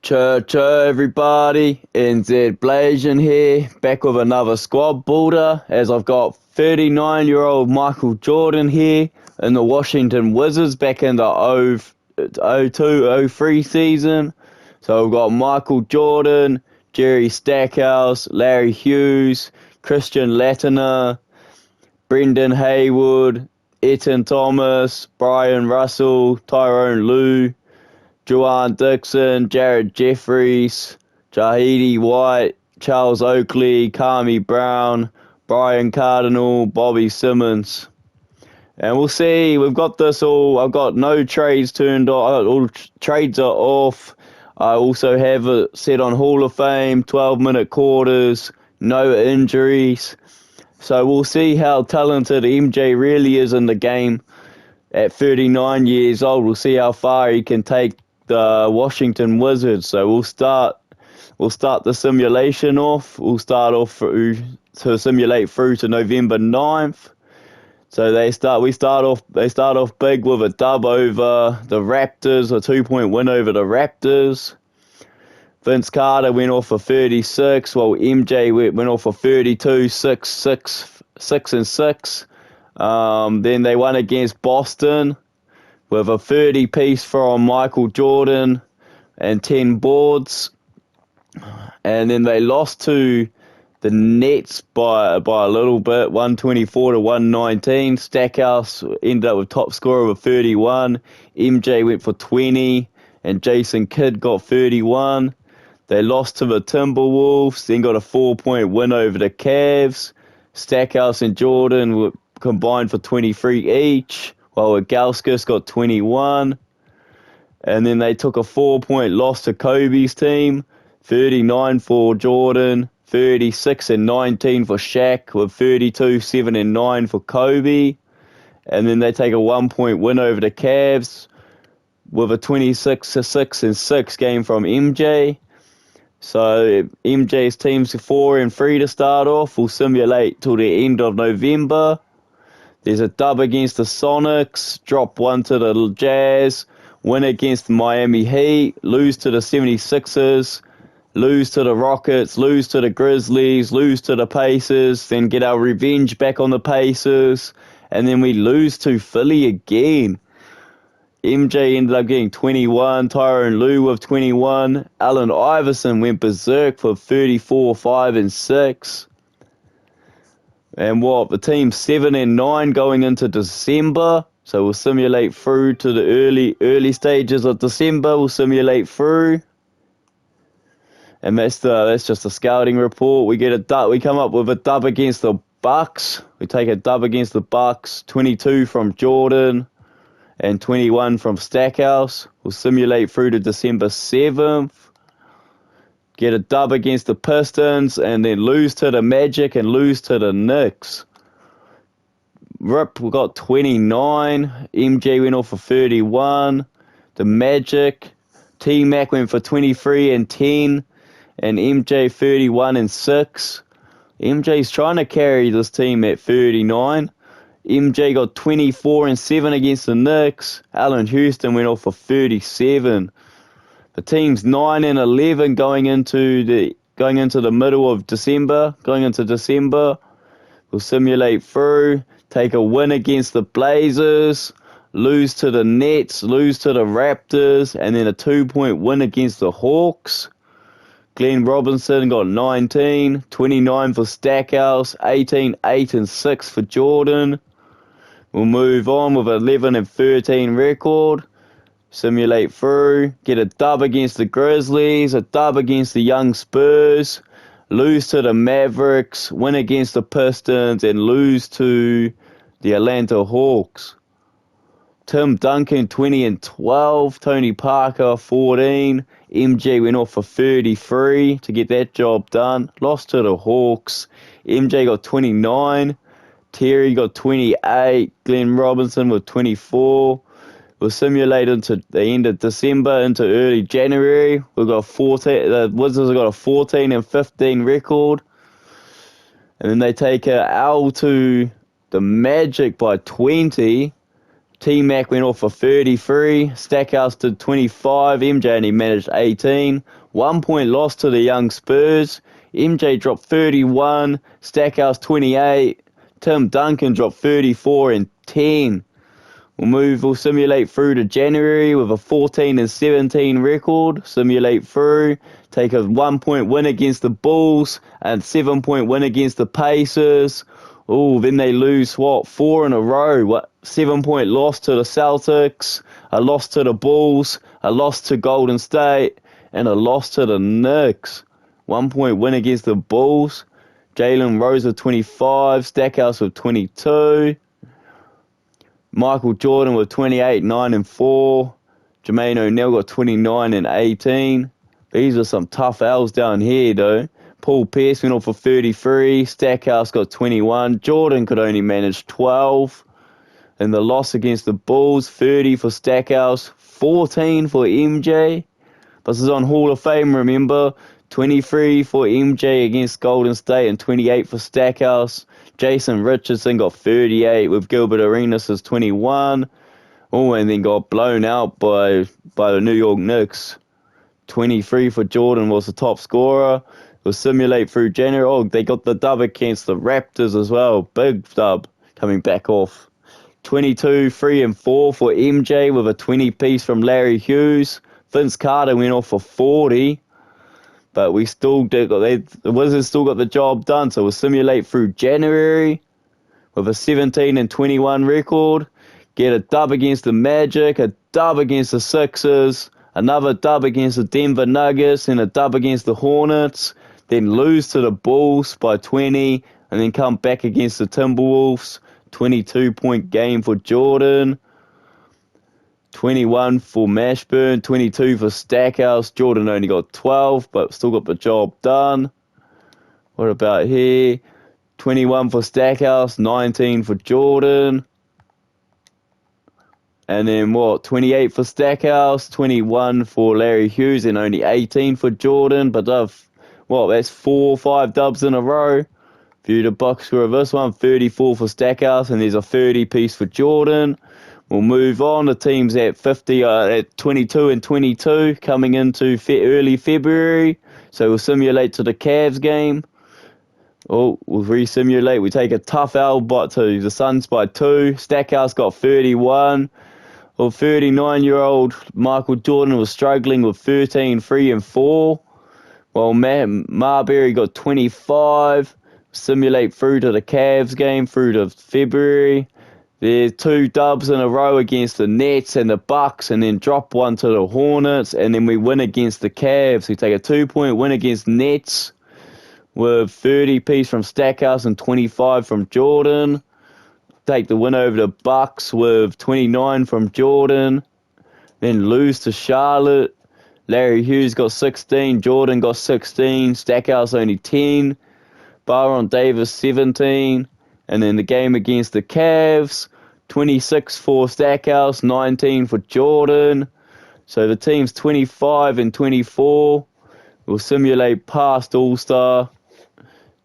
Cho everybody, NZ Blasian here, back with another squad builder as I've got 39-year-old Michael Jordan here in the Washington Wizards back in the 02-03 season. So we've got Michael Jordan, Jerry Stackhouse, Larry Hughes, Christian Lattner, Brendan Haywood, Etan Thomas, Brian Russell, Tyrone Lue, Juwan Dixon, Jared Jeffries, Jahidi White, Charles Oakley, Kami Brown, Brian Cardinal, Bobby Simmons. And we'll see, we've got this all, I've got no trades turned off, all trades are off. I also have it set on Hall of Fame, 12-minute quarters, no injuries. So we'll see how talented MJ really is in the game at 39 years old. We'll see how far he can take the Washington Wizards. So we'll start the simulation off. We'll start off to simulate through to November 9th. So they start off big with a dub over the Raptors, a 2-point win over the Raptors. Vince Carter went off for 36, while MJ went off for 32, 6 and 6. Then they won against Boston with a 30-piece from Michael Jordan and 10 boards. And then they lost to the Nets by a little bit, 124 to 119. Stackhouse ended up with top scorer with 31. MJ went for 20, and Jason Kidd got 31. They lost to the Timberwolves, then got a 4-point win over the Cavs. Stackhouse and Jordan were combined for 23 each, while Ilgauskas got 21. And then they took a 4-point loss to Kobe's team, 39 for Jordan, 36 and 19 for Shaq, with 32, 7 and 9 for Kobe. And then they take a 1-point win over the Cavs with a 26 to 6 and 6 game from MJ. So MJ's team's 4 and 3 to start off. We'll simulate till the end of November. There's a dub against the Sonics, drop 1 to the Jazz, win against the Miami Heat, lose to the 76ers, lose to the Rockets, lose to the Grizzlies, lose to the Pacers, then get our revenge back on the Pacers, and then we lose to Philly again. MJ ended up getting 21, Tyrone Lue with 21, Allen Iverson went berserk for 34, 5 and 6. And the team's 7 and 9 going into December. So we'll simulate through to the early stages of December. We'll simulate through. And that's just a scouting report. We come up with a dub against the Bucks. We take a dub against the Bucks, 22 from Jordan and 21 from Stackhouse. We'll simulate through to December 7th. Get a dub against the Pistons and then lose to the Magic and lose to the Knicks. Rip, we got 29. MJ went off for 31. The Magic. T-Mac went for 23 and 10. And MJ 31 and 6. MJ's trying to carry this team at 39. MJ got 24 and 7 against the Knicks. Allen Houston went off for 37. The team's 9 and 11 going into the middle of December. Going into December, we'll simulate through. Take a win against the Blazers, lose to the Nets, lose to the Raptors, and then a 2-point win against the Hawks. Glenn Robinson got 19, 29 for Stackhouse, 18, 8 and 6 for Jordan. We'll move on with 11 and 13 record. Simulate through, get a dub against the Grizzlies, a dub against the young Spurs, lose to the Mavericks, win against the Pistons, and lose to the Atlanta Hawks. Tim Duncan, 20 and 12, Tony Parker, 14, MJ went off for 33 to get that job done, lost to the Hawks, MJ got 29, Terry got 28, Glenn Robinson with 24. We'll simulate into the end of December into early January. We've got 14. The Wizards have got a 14 and 15 record, and then they take a L to the Magic by 20. T-Mac went off for 33. Stackhouse did 25. MJ only managed 18. 1 point loss to the young Spurs. MJ dropped 31. Stackhouse 28. Tim Duncan dropped 34 and 10. We'll simulate through to January with a 14 and 17 record. Simulate through. Take a 1 point win against the Bulls and 7 point win against the Pacers. Oh, then they lose, 4 in a row. 7 point loss to the Celtics, a loss to the Bulls, a loss to Golden State, and a loss to the Knicks. 1 point win against the Bulls. Jalen Rose with 25, Stackhouse with 22. Michael Jordan with 28, 9 and 4. Jermaine O'Neal got 29 and 18. These are some tough L's down here, though. Paul Pierce went off for 33. Stackhouse got 21. Jordan could only manage 12. And the loss against the Bulls, 30 for Stackhouse, 14 for MJ. This is on Hall of Fame, remember? 23 for MJ against Golden State and 28 for Stackhouse. Jason Richardson got 38 with Gilbert Arenas' 21. Oh, and then got blown out by the New York Knicks. 23 for Jordan was the top scorer. We'll simulate through January. Oh, they got the dub against the Raptors as well. Big dub coming back off. 22, 3 and 4 for MJ with a 20 piece from Larry Hughes. Vince Carter went off for 40. But we still did, the Wizards still got the job done. So we'll simulate through January with a 17 and 21 record. Get a dub against the Magic, a dub against the Sixers, another dub against the Denver Nuggets, and a dub against the Hornets. Then lose to the Bulls by 20, and then come back against the Timberwolves. 22-point game for Jordan. 21 for Mashburn, 22 for Stackhouse. Jordan only got 12, but still got the job done. What about here? 21 for Stackhouse, 19 for Jordan. And then 28 for Stackhouse, 21 for Larry Hughes, and only 18 for Jordan. But that's 4 or 5 dubs in a row. View the box score of this one, 34 for Stackhouse, and there's a 30 piece for Jordan. We'll move on. The team's at 50, at 22 and 22 coming into early February. So we'll simulate to the Cavs game. We'll re-simulate. We take a tough L to the Suns by 2. Stackhouse got 31. 39-year-old Michael Jordan was struggling with 13, 3 and 4. Well, Marbury got 25. Simulate through to the Cavs game, through to February. There's 2 dubs in a row against the Nets and the Bucks, and then drop one to the Hornets, and then we win against the Cavs. We take a 2-point win against Nets with 30 piece from Stackhouse and 25 from Jordan. Take the win over the Bucks with 29 from Jordan. Then lose to Charlotte. Larry Hughes got 16, Jordan got 16, Stackhouse only 10, Baron Davis 17. And then the game against the Cavs, 26 for Stackhouse, 19 for Jordan. So the team's 25 and 24. We'll simulate past All-Star,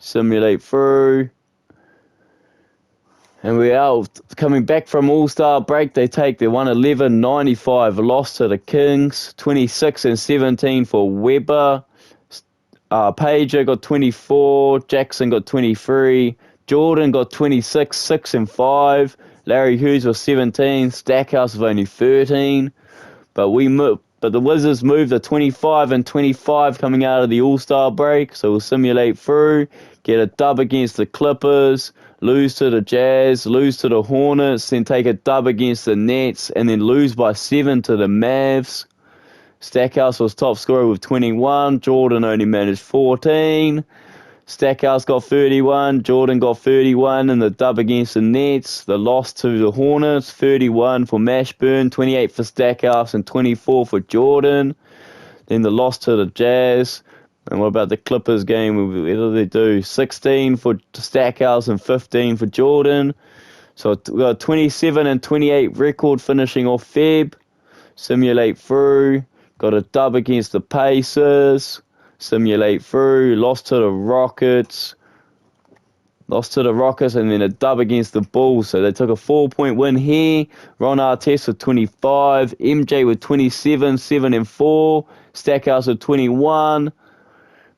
simulate through. And we're out. Coming back from All-Star break, they take their 111-95 loss to the Kings, 26 and 17 for Weber. Pager got 24, Jackson got 23. Jordan got 26, 6 and 5. Larry Hughes was 17. Stackhouse was only 13. But the Wizards moved to 25 and 25 coming out of the All-Star break. So we'll simulate through. Get a dub against the Clippers. Lose to the Jazz. Lose to the Hornets. Then take a dub against the Nets. And then lose by 7 to the Mavs. Stackhouse was top scorer with 21. Jordan only managed 14. Stackhouse got 31, Jordan got 31 in the dub against the Nets. The loss to the Hornets, 31 for Mashburn, 28 for Stackhouse, and 24 for Jordan. Then the loss to the Jazz. And what about the Clippers game? What did they do? 16 for Stackhouse and 15 for Jordan. So we got 27 and 28 record finishing off Feb. Simulate through. Got a dub against the Pacers. Simulate through, lost to the Rockets. lost to the Rockets, and then a dub against the Bulls. So they took a 4-point win here. Ron Artest with 25, MJ with 27, 7-4, Stackhouse with 21.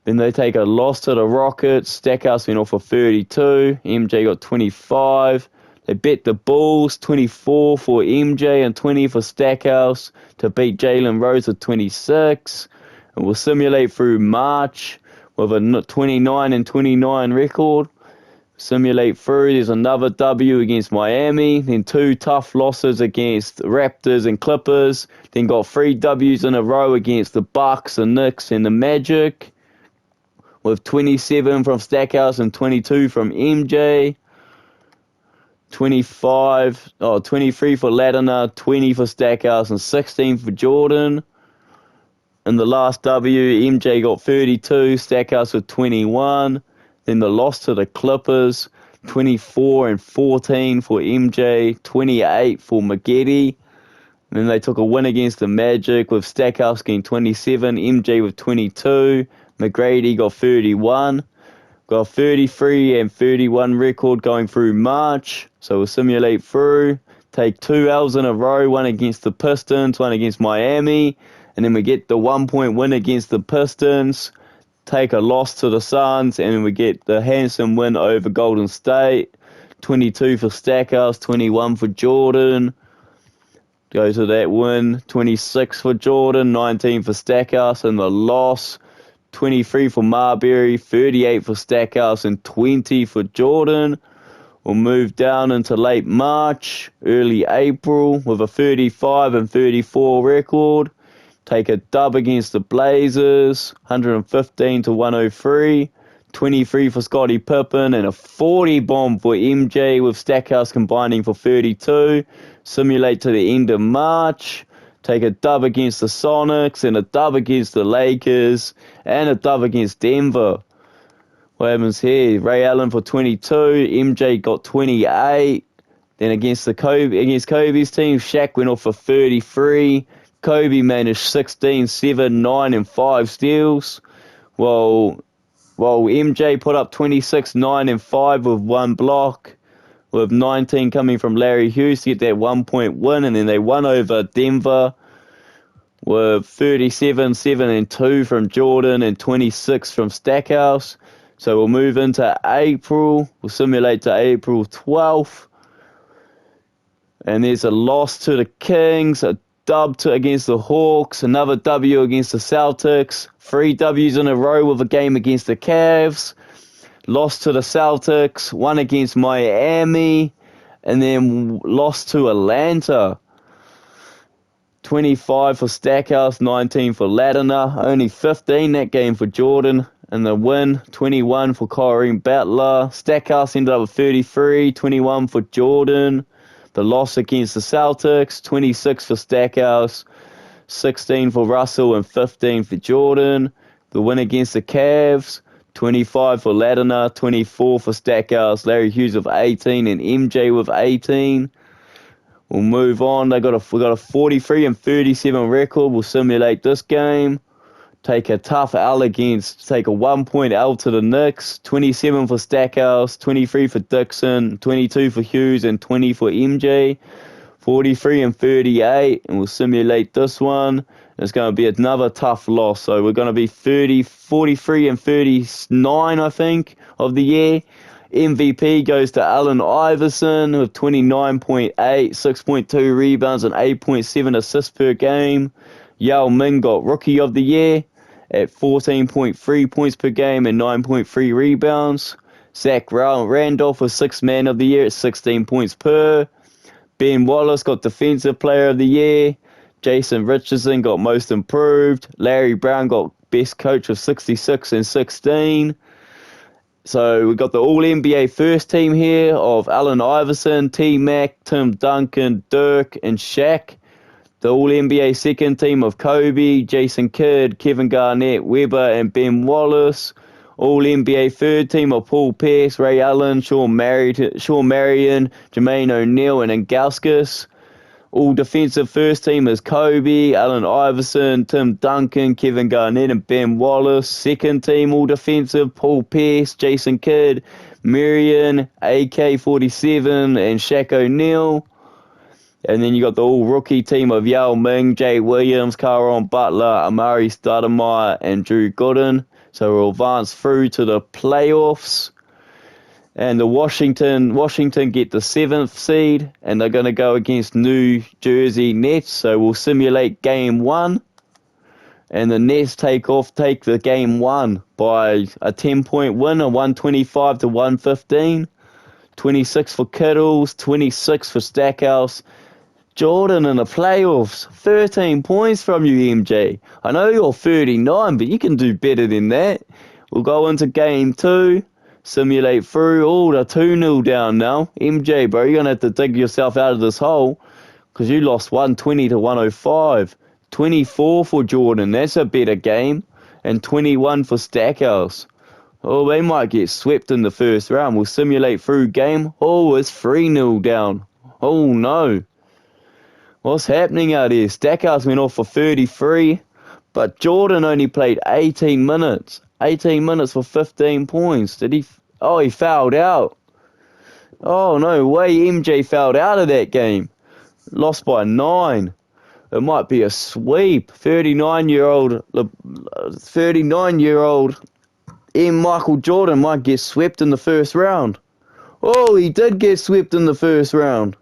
Then they take a loss to the Rockets. Stackhouse went off for 32. MJ got 25. They bet the Bulls, 24 for MJ and 20 for Stackhouse to beat Jalen Rose with 26. And we'll simulate through March with a 29-29 record. Simulate through. There's another W against Miami. Then 2 tough losses against Raptors and Clippers. Then got 3 Ws in a row against the Bucks, the Knicks, and the Magic, with 27 from Stackhouse and 22 from MJ. 23 for Ladiner, 20 for Stackhouse, and 16 for Jordan. In the last W, MJ got 32, Stackhouse with 21. Then the loss to the Clippers, 24 and 14 for MJ, 28 for Maggette. And then they took a win against the Magic with Stackhouse getting 27, MJ with 22. McGrady got 31. Got a 33 and 31 record going through March. So we'll simulate through. Take 2 L's in a row, one against the Pistons, one against Miami. And then we get the 1-point win against the Pistons. Take a loss to the Suns. And then we get the handsome win over Golden State. 22 for Stackhouse, 21 for Jordan. Go to that win. 26 for Jordan, 19 for Stackhouse. And the loss, 23 for Marbury, 38 for Stackhouse, and 20 for Jordan. We'll move down into late March, early April with a 35 and 34 record. Take a dub against the Blazers, 115 to 103. 23 for Scottie Pippen and a 40 bomb for MJ with Stackhouse combining for 32. Simulate to the end of March. Take a dub against the Sonics and a dub against the Lakers and a dub against Denver. What happens here? Ray Allen for 22. MJ got 28. Then against Kobe's team, Shaq went off for 33. Kobe managed 16, 7, 9, and 5 steals. While MJ put up 26, 9, and 5 with 1 block, with 19 coming from Larry Hughes to get that 1-point win, and then they won over Denver with 37, 7, and 2 from Jordan and 26 from Stackhouse. So we'll move into April. We'll simulate to April 12th. And there's a loss to the Kings, a dub against the Hawks, another W against the Celtics, 3 W's in a row with a game against the Cavs, lost to the Celtics, 1 against Miami, and then lost to Atlanta. 25 for Stackhouse, 19 for Ladiner, only 15 that game for Jordan, and the win, 21 for Kareem Butler. Stackhouse ended up with 33, 21 for Jordan. The loss against the Celtics, 26 for Stackhouse, 16 for Russell, and 15 for Jordan. The win against the Cavs, 25 for Ladiner, 24 for Stackhouse, Larry Hughes with 18, and MJ with 18. We'll move on. We got a 43 and 37 record. We'll simulate this game. Take a 1-point L to the Knicks, 27 for Stackhouse, 23 for Dixon, 22 for Hughes, and 20 for MJ. 43 and 38, and we'll simulate this one. It's going to be another tough loss. So we're going to be 43 and 39, I think, of the year. MVP goes to Allen Iverson with 29.8, 6.2 rebounds, and 8.7 assists per game. Yao Ming got Rookie of the Year at 14.3 points per game and 9.3 rebounds. Zach Randolph was 6th Man of the Year at 16 points per. Ben Wallace got Defensive Player of the Year. Jason Richardson got Most Improved. Larry Brown got Best Coach with 66 and 16. So we got the All-NBA first team here of Allen Iverson, T-Mac, Tim Duncan, Dirk, and Shaq. The All-NBA second team of Kobe, Jason Kidd, Kevin Garnett, Webber, and Ben Wallace. All-NBA third team of Paul Pierce, Ray Allen, Sean Marion, Jermaine O'Neal, and Ngauskas. All-defensive first team is Kobe, Allen Iverson, Tim Duncan, Kevin Garnett, and Ben Wallace. Second team all-defensive, Paul Pierce, Jason Kidd, Marion, AK-47, and Shaq O'Neal. And then you got the all-rookie team of Yao Ming, Jay Williams, Caron Butler, Amari Stoudemire, and Drew Gooden. So we'll advance through to the playoffs. And the Washington get the 7th seed, and they're going to go against New Jersey Nets. So we'll simulate game 1. And the Nets take the game 1 by a 10-point win, a 125 to 115. 26 for Kittles, 26 for Stackhouse. Jordan in the playoffs, 13 points from you, MJ. I know you're 39, but you can do better than that. We'll go into game 2. Simulate through. Oh, they're 2-0 down now. MJ, bro, you're going to have to dig yourself out of this hole because you lost 120 to 105. 24 for Jordan. That's a better game. And 21 for Stackhouse. Oh, they might get swept in the first round. We'll simulate through game. Oh, it's 3-0 down. Oh, no. What's happening out here? Stackhouse went off for 33, but Jordan only played 18 minutes. 18 minutes for 15 points. He fouled out. Oh, no way. MJ fouled out of that game. Lost by 9. It might be a sweep. 39-year-old Michael Jordan might get swept in the first round. Oh, he did get swept in the first round.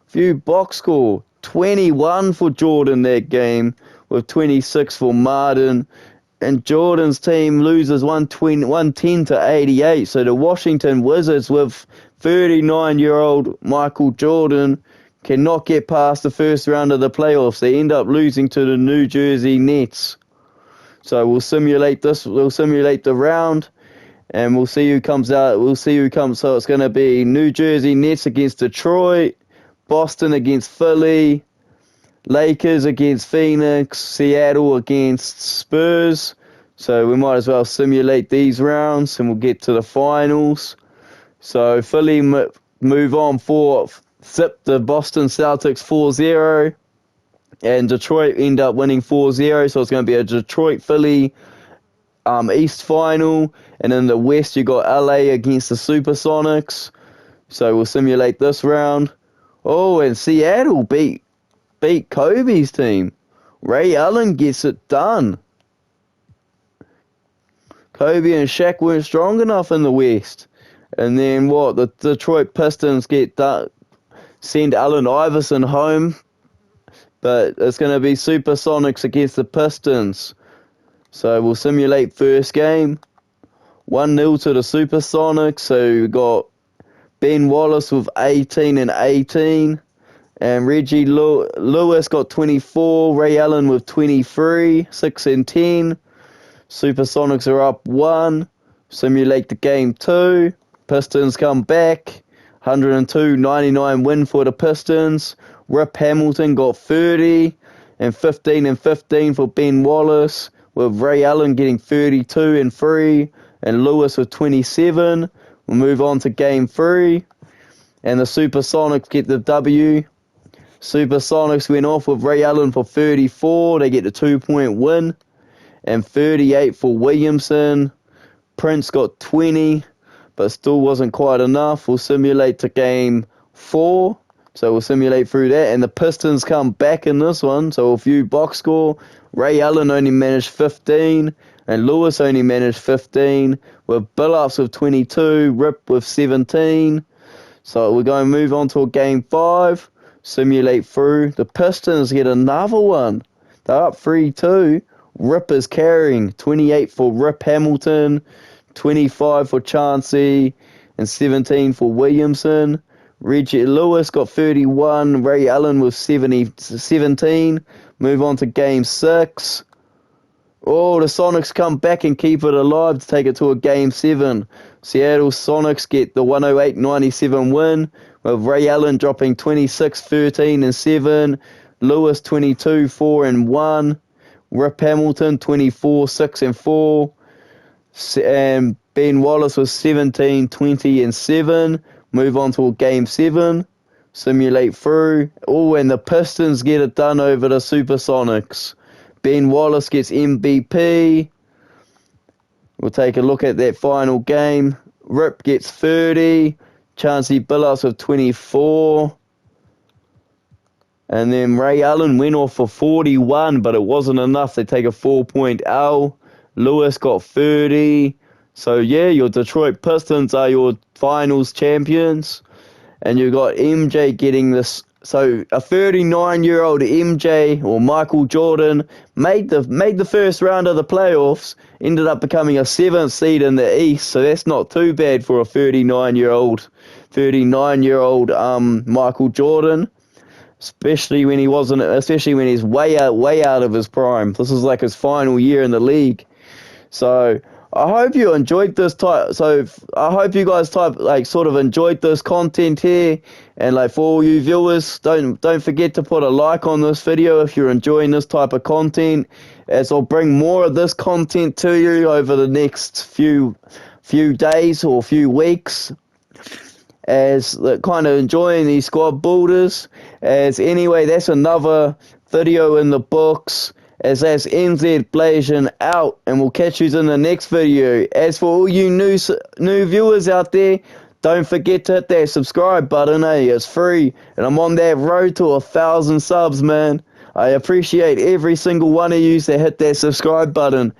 Few box score. 21 for Jordan that game, with 26 for Martin. And Jordan's team loses 110 to 88. So the Washington Wizards with 39-year-old Michael Jordan cannot get past the first round of the playoffs. They end up losing to the New Jersey Nets. So we'll simulate this. We'll simulate the round, and we'll see who comes out. So it's going to be New Jersey Nets against Detroit, Boston against Philly, Lakers against Phoenix, Seattle against Spurs. So we might as well simulate these rounds, and we'll get to the finals. So Philly move on zip the Boston Celtics 4-0, and Detroit end up winning 4-0. So it's going to be a Detroit-Philly East final, and in the West you got LA against the Supersonics. So we'll simulate this round. Oh, and Seattle beat Kobe's team. Ray Allen gets it done. Kobe and Shaq weren't strong enough in the West. And then what? The Detroit Pistons send Allen Iverson home. But it's going to be Supersonics against the Pistons. So we'll simulate first game. 1-0 to the Supersonics. So we got Ben Wallace with 18 and 18. And Reggie Lewis got 24. Ray Allen with 23, 6 and 10. Supersonics are up 1. Simulate the game 2. Pistons come back. 102-99 win for the Pistons. Rip Hamilton got 30. And 15 and 15 for Ben Wallace, with Ray Allen getting 32 and 3. And Lewis with 27. We'll move on to game 3. And the Supersonics get the W. Supersonics went off with Ray Allen for 34. They get the 2-point win. And 38 for Williamson. Prince got 20, but still wasn't quite enough. We'll simulate to game 4. So we'll simulate through that. And the Pistons come back in this one. So if you box score, Ray Allen only managed 15. And Lewis only managed 15. With Billups with 22. Rip with 17. So we're going to move on to game 5. Simulate through. The Pistons get another one. They're up 3-2. Rip is carrying. 28 for Rip Hamilton. 25 for Chauncey. And 17 for Williamson. Reggie Lewis got 31. Ray Allen with 17. Move on to game 6. Oh, the Sonics come back and keep it alive to take it to a game 7. Seattle Sonics get the 108-97 win, with Ray Allen dropping 26, 13 and 7. Lewis 22, 4 and 1. Rip Hamilton 24, 6 and 4. And Ben Wallace was 17, 20 and 7. Move on to a game 7. Simulate through. Oh, and the Pistons get it done over the Supersonics. Ben Wallace gets MVP. We'll take a look at that final game. Rip gets 30. Chancey Billups with 24. And then Ray Allen went off for 41, but it wasn't enough. They take a 4-point L. Lewis got 30. So, yeah, your Detroit Pistons are your finals champions. And you got MJ getting this. So, a 39-year-old MJ, or Michael Jordan, made the first round of the playoffs, ended up becoming a 7th seed in the East. So, that's not too bad for a 39-year-old Michael Jordan. Especially when he's way out of his prime. This is like his final year in the league. So I hope you enjoyed this type. So I hope you guys sort of enjoyed this content here. And like for all you viewers, don't forget to put a like on this video if you're enjoying this type of content, as I'll bring more of this content to you over the next few days or few weeks, as kind of enjoying these squad builders. As anyway, that's another video in the books, as that's NZ Blasian out, and we'll catch you in the next video. As for all you new viewers out there, don't forget to hit that subscribe button, it's free, and I'm on that road to 1,000 subs, man. I appreciate every single one of you that hit that subscribe button.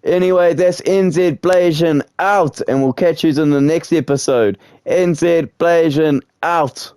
Anyway, that's NZ Blasian out, and we'll catch you in the next episode. NZ Blasian out.